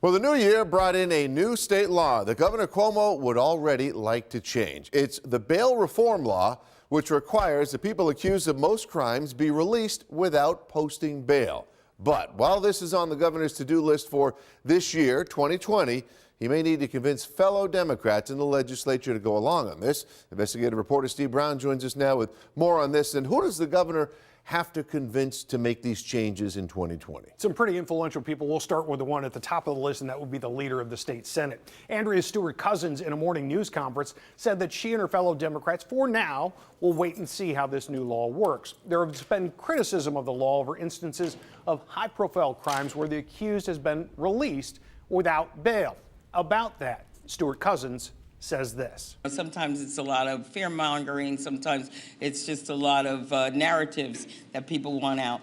Well, the new year brought in a new state law that Governor Cuomo would already like to change. It's the bail reform law, which requires that people accused of most crimes be released without posting bail. But while this is on the governor's to-do list for this year, 2020, he may need to convince fellow Democrats in the legislature to go along on this. Investigative reporter Steve Brown joins us now with more on this. And who does the governor have to convince to make these changes in 2020? Some pretty influential people. We'll start with the one at the top of the list, and that would be the leader of the state Senate. Andrea Stewart-Cousins, in a morning news conference, said that she and her fellow Democrats, for now, will wait and see how this new law works. There has been criticism of the law over instances of high-profile crimes where the accused has been released without bail. About that, Stewart-Cousins says this. Sometimes it's a lot of fear mongering. Sometimes it's just a lot of narratives that people want out.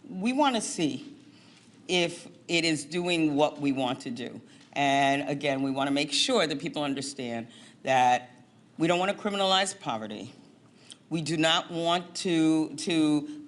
We want to see if it is doing what we want to do. And again, we want to make sure that people understand that we don't want to criminalize poverty. We do not want to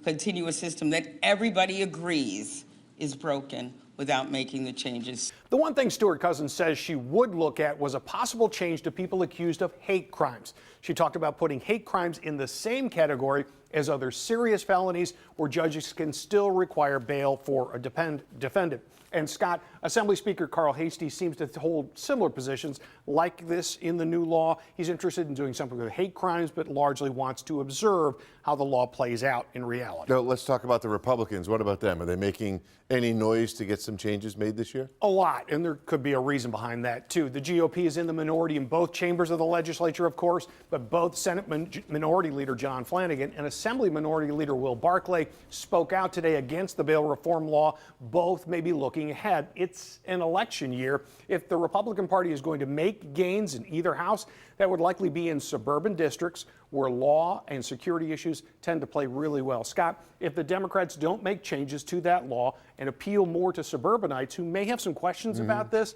continue a system that everybody agrees is broken without making the changes. The one thing Stewart-Cousins says she would look at was a possible change to people accused of hate crimes. She talked about putting hate crimes in the same category as other serious felonies where judges can still require bail for a defendant. And Scott, Assembly Speaker Carl Hastie seems to hold similar positions like this in the new law. He's interested in doing something with hate crimes, but largely wants to observe how the law plays out in reality. Now, let's talk about the Republicans. What about them? Are they making any noise to get some changes made this year? A lot, and there could be a reason behind that, too. The GOP is in the minority in both chambers of the legislature, of course, but both Senate Minority Leader John Flanagan and Assembly Minority Leader Will Barclay spoke out today against the bail reform law. Both may be looking ahead. It's an election year. If the Republican Party is going to make gains in either house, that would likely be in suburban districts where law and security issues tend to play really well. Scott, if the Democrats don't make changes to that law and appeal more to suburbanites who may have some questions about this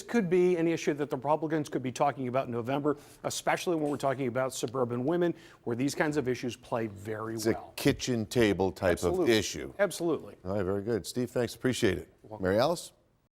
could be an issue that the Republicans could be talking about in November, especially when we're talking about suburban women, where these kinds of issues play very well. It's a kitchen table type of issue. Absolutely. All right, very good. Steve, thanks. Appreciate it. Mary Alice?